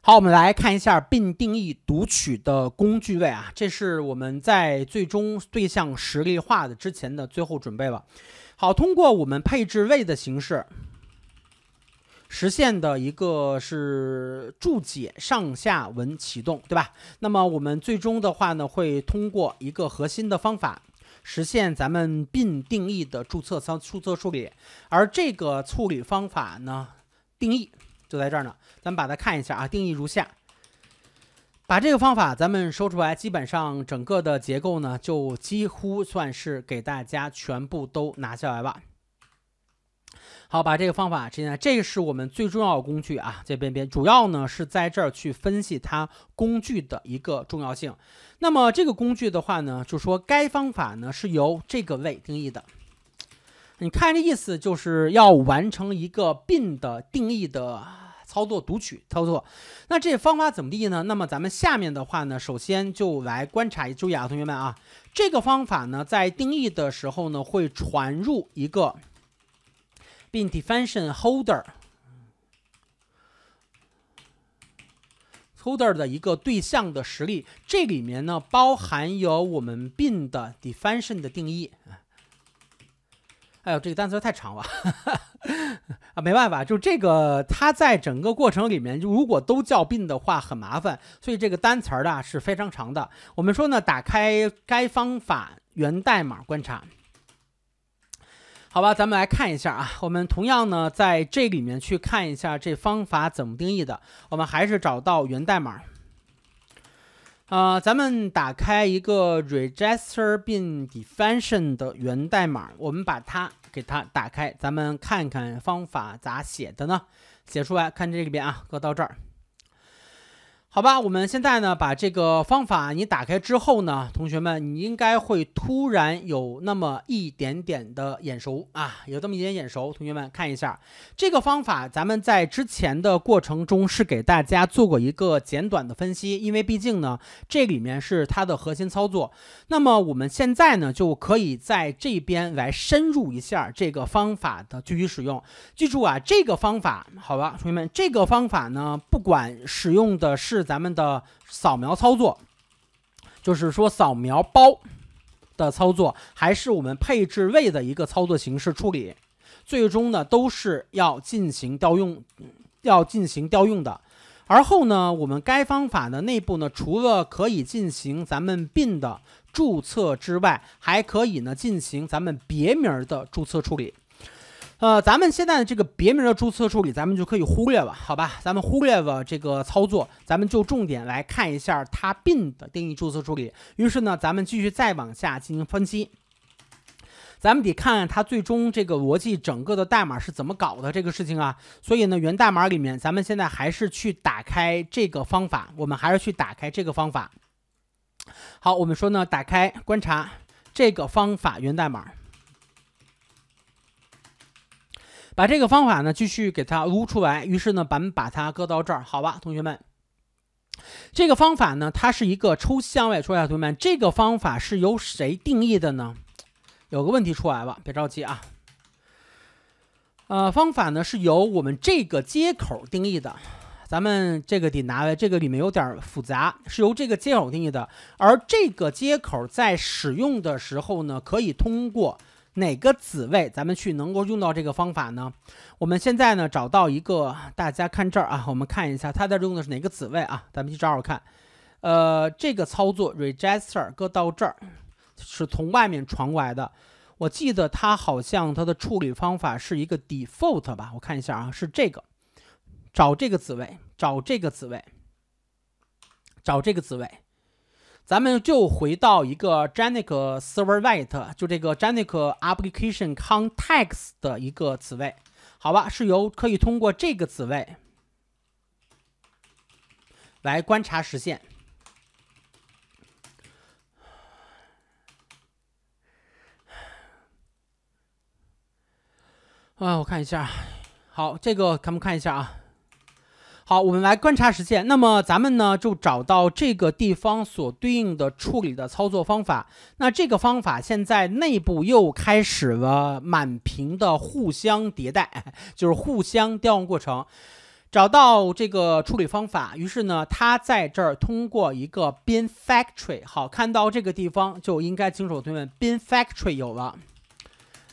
好，我们来看一下并定义读取的工具位啊，这是我们在最终对象实例化的之前的最后准备了。好，通过我们配置位的形式实现的一个是注解上下文启动，对吧？那么我们最终的话呢，会通过一个核心的方法实现咱们并定义的注册处理，而这个处理方法呢，定义就在这儿呢。咱们把它看一下啊，定义如下。把这个方法咱们收出来，基本上整个的结构呢，就几乎算是给大家全部都拿下来了。好，把这个方法现在这个是我们最重要的工具啊，这边主要呢是在这儿去分析它工具的一个重要性。那么这个工具的话呢，就说该方法呢是由这个位定义的。你看这意思就是要完成一个并的定义的操作读取操作。那这方法怎么定义呢？那么咱们下面的话呢，首先就来观察，注意啊，同学们啊，这个方法呢在定义的时候呢会传入一个并 definition holder 的一个对象的实例，这里面呢包含有我们并的 definition 的定义。哎呦，这个单词太长了啊，没办法，就这个它在整个过程里面，如果都叫并的话很麻烦，所以这个单词呢是非常长的。我们说呢，打开该方法源代码观察。好吧，咱们来看一下啊，我们同样呢在这里面去看一下这方法怎么定义的。我们还是找到源代码。咱们打开一个 register 并 definition 的源代码，我们把它给它打开，咱们看看方法咋写的呢？写出来，看这里边啊，搁到这儿。好吧，我们现在呢把这个方法你打开之后呢，同学们你应该会突然有那么一点点的眼熟啊，有这么一点眼熟。同学们看一下这个方法，咱们在之前的过程中是给大家做过一个简短的分析，因为毕竟呢这里面是它的核心操作。那么我们现在呢就可以在这边来深入一下这个方法的具体使用。记住啊，这个方法好吧，同学们，这个方法呢不管使用的是咱们的扫描操作，就是说扫描包的操作，还是我们配置位的一个操作形式处理，最终呢都是要进行调用的。而后呢，我们该方法的内部呢，除了可以进行咱们并的注册之外，还可以呢进行咱们别名的注册处理。咱们现在的这个别名的注册处理，咱们就可以忽略了，好吧？咱们忽略了这个操作，咱们就重点来看一下它并的定义注册处理。于是呢，咱们继续再往下进行分析。咱们得看看它最终这个逻辑整个的代码是怎么搞的这个事情啊。所以呢，源代码里面，咱们现在还是去打开这个方法，我们还是去打开这个方法。好，我们说呢，打开观察这个方法源代码。把这个方法呢继续给它撸出来，于是呢咱们把它搁到这儿，好吧，同学们。这个方法呢，它是一个抽象位，说一下，同学们，这个方法是由谁定义的呢？有个问题出来了，别着急啊。方法呢是由我们这个接口定义的，咱们这个得拿来，这个里面有点复杂，是由这个接口定义的，而这个接口在使用的时候呢，可以通过哪个子位咱们去能够用到这个方法呢？我们现在呢找到一个，大家看这儿啊，我们看一下它在用的是哪个子位啊？咱们去找找看。这个操作 register 搁到这儿是从外面传过来的。我记得它好像它的处理方法是一个 default 吧？我看一下啊，是这个，找这个子位，找这个子位，找这个子位。咱们就回到一个 Janic Serverless， 就这个 Janic Application Context 的一个子位，好吧，是由可以通过这个子位来观察实现。我看一下，好，这个咱们看一下啊。好，我们来观察实现。那么咱们呢就找到这个地方所对应的处理的操作方法。那这个方法现在内部又开始了满屏的互相迭代，就是互相调用过程。找到这个处理方法，于是呢，它在这儿通过一个 bin factory， 好，看到这个地方就应该清楚，同学们 bin factory 有了。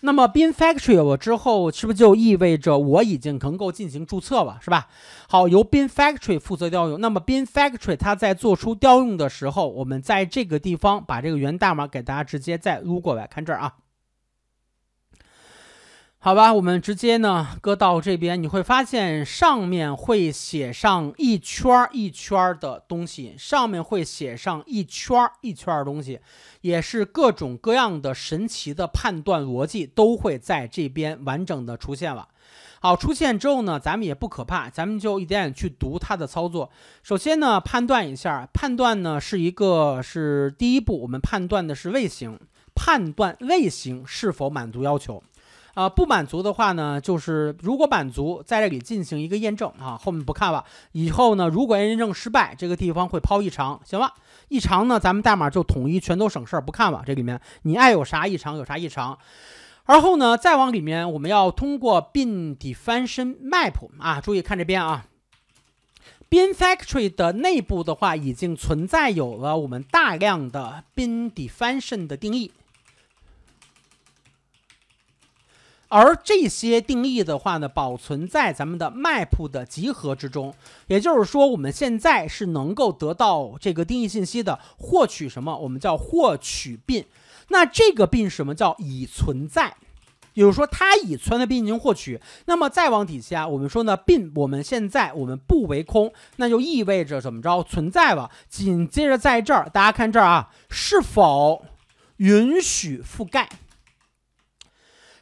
那么 bin factory 有了之后，是不是就意味着我已经能够进行注册了，是吧？好，由 bin factory 负责调用。那么 bin factory 它在做出调用的时候，我们在这个地方把这个源代码给大家直接再撸过来，看这儿啊。好吧，我们直接呢搁到这边，你会发现上面会写上一圈一圈的东西，上面会写上一圈一圈的东西，也是各种各样的神奇的判断逻辑都会在这边完整的出现了。好，出现之后呢，咱们也不可怕，咱们就一点点去读它的操作。首先呢，判断一下，判断呢是第一步，我们判断的是类型，判断类型是否满足要求。不满足的话呢，就是如果满足，在这里进行一个验证啊，后面不看了。以后呢，如果验证失败，这个地方会抛异常，行了，异常呢，咱们代码就统一全都省事儿，不看了。这里面你爱有啥异常有啥异常。而后呢，再往里面，我们要通过 bin definition map 啊，注意看这边啊。bin factory 的内部的话，已经存在有了我们大量的 bin definition 的定义。而这些定义的话呢，保存在咱们的 map 的集合之中，也就是说，我们现在是能够得到这个定义信息的。获取什么？我们叫获取 bin。那这个 bin 什么叫已存在？也就是说，它已存在 bin 进行获取。那么再往底下，我们说呢 bin 我们现在我们不为空，那就意味着怎么着？存在了。紧接着在这儿，大家看这儿啊，是否允许覆盖？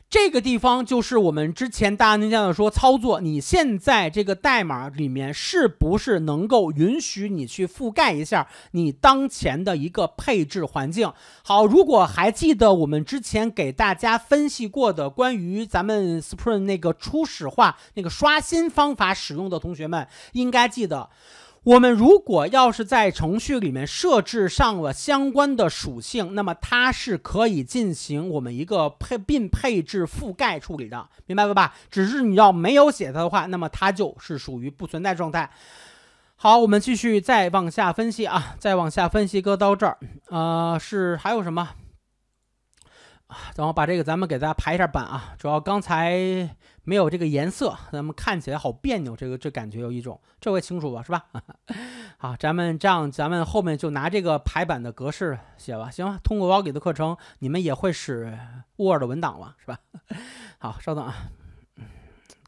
这个地方就是我们之前大家能见到说操作，你现在这个代码里面是不是能够允许你去覆盖一下你当前的一个配置环境？好，如果还记得我们之前给大家分析过的关于咱们 Spring 那个初始化那个刷新方法使用的同学们，应该记得。我们如果要是在程序里面设置上了相关的属性，那么它是可以进行我们一个bin配置覆盖处理的，明白了吧？只是你要没有写它的话，那么它就是属于不存在状态。好，我们继续再往下分析啊，再往下分析，搁到这儿，还有什么？然后把这个咱们给大家排一下版啊，主要刚才没有这个颜色，咱们看起来好别扭，这感觉有一种，这回清楚吧，是吧？好，咱们后面就拿这个排版的格式写吧，行吧？通过我给的课程，你们也会使 Word 文档了，是吧？好，稍等啊，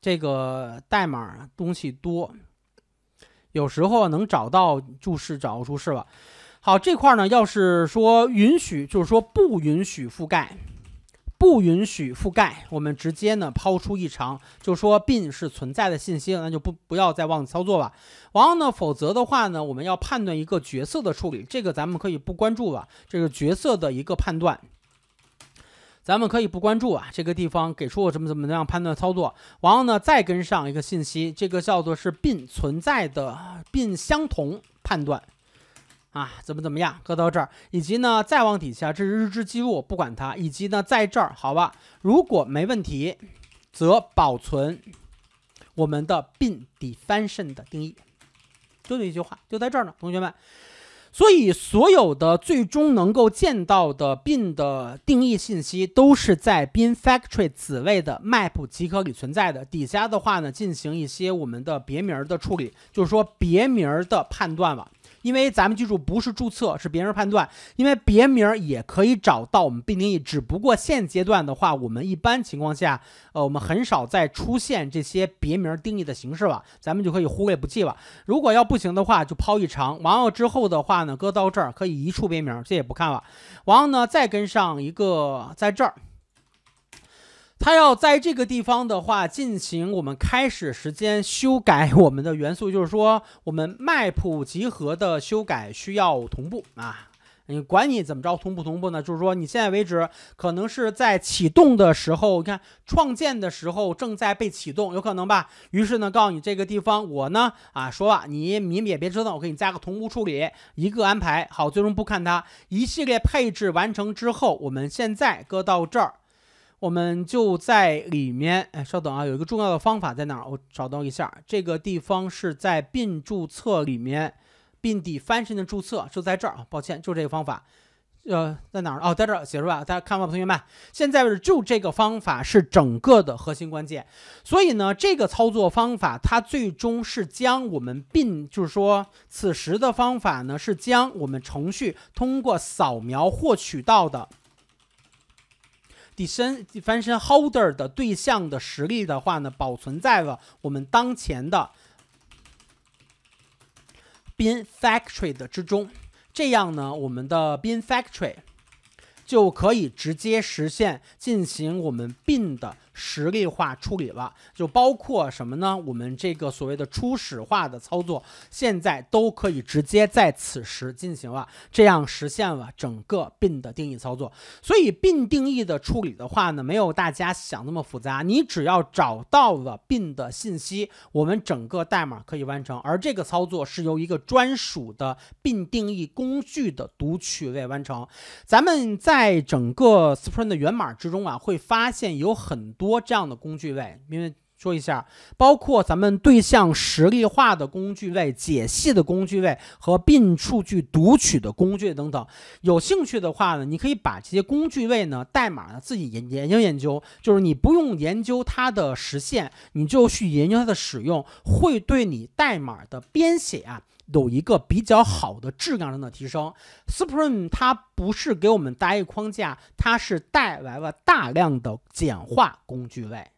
这个代码东西多，有时候能找到注释了。好，这块呢，要是说允许，就是说不允许覆盖。不允许覆盖，我们直接呢抛出异常，就说 bin 是存在的信息，那就不要再忘记操作了。然后呢，否则的话呢，我们要判断一个角色的处理，这个咱们可以不关注了，这个角色的一个判断，咱们可以不关注啊。这个地方给出我怎么样判断操作，然后呢再跟上一个信息，这个叫做是 bin 存在的 bin 相同判断。怎么样，搁到这儿，以及呢，再往底下，这是日志记录，不管它，以及呢，在这儿，好吧，如果没问题，则保存我们的 bin definition 的定义，就这一句话，就在这儿呢，同学们。所以，所有的最终能够见到的 bin 的定义信息，都是在 bin factory 子类的 map 集合里存在的。底下的话呢，进行一些我们的别名的处理，就是说别名的判断了。因为咱们记住，不是注册，是别名判断。因为别名也可以找到我们bin定义，只不过现阶段的话，我们一般情况下，我们很少再出现这些别名定义的形式了，咱们就可以忽略不计了。如果要不行的话，就抛异常。完了之后的话呢，搁到这儿可以移出别名，这也不看了。完了呢，再跟上一个在这儿。它要在这个地方的话进行我们开始时间修改我们的元素，就是说我们 map 集合的修改需要同步啊。你管你怎么着同不同步呢？就是说你现在为止可能是在启动的时候，你看创建的时候正在被启动，有可能吧？于是呢，告诉你这个地方我呢说了，你也别折腾，我给你加个同步处理，一个安排好，最终不看它，一系列配置完成之后，我们现在搁到这儿。我们就在里面，哎，稍等啊，有一个重要的方法在哪儿？我找到一下，这个地方是在 bin 注册里面 bin definition 的注册，就在这儿啊，抱歉，就这个方法。在哪儿？哦，在这儿写出来，大家看吧，同学们。现在就这个方法是整个的核心关键。所以呢，这个操作方法它最终是将我们bin，就是说此时的方法呢是将我们程序通过扫描获取到的definition holder 的对象的实例的话呢，保存在了我们当前的 bin factory 的之中。这样呢，我们的 bin factory 就可以直接实现进行我们 bin 的实例化处理了，就包括什么呢？我们这个所谓的初始化的操作，现在都可以直接在此时进行了，这样实现了整个 bin 的定义操作。所以 bin 定义的处理的话呢，没有大家想那么复杂，你只要找到了 bin 的信息，我们整个代码可以完成。而这个操作是由一个专属的 bin 定义工具的读取类完成。咱们在整个 Spring 的源码之中啊，会发现有很多这样的工具类，因为说一下，包括咱们对象实例化的工具类、解析的工具类和 bin 数据读取的工具等等。有兴趣的话呢，你可以把这些工具类呢代码呢自己研究，就是你不用研究它的实现，你就去研究它的使用，会对你代码的编写啊有一个比较好的质量上的提升。Spring 它不是给我们搭一个框架，它是带来了大量的简化工具类。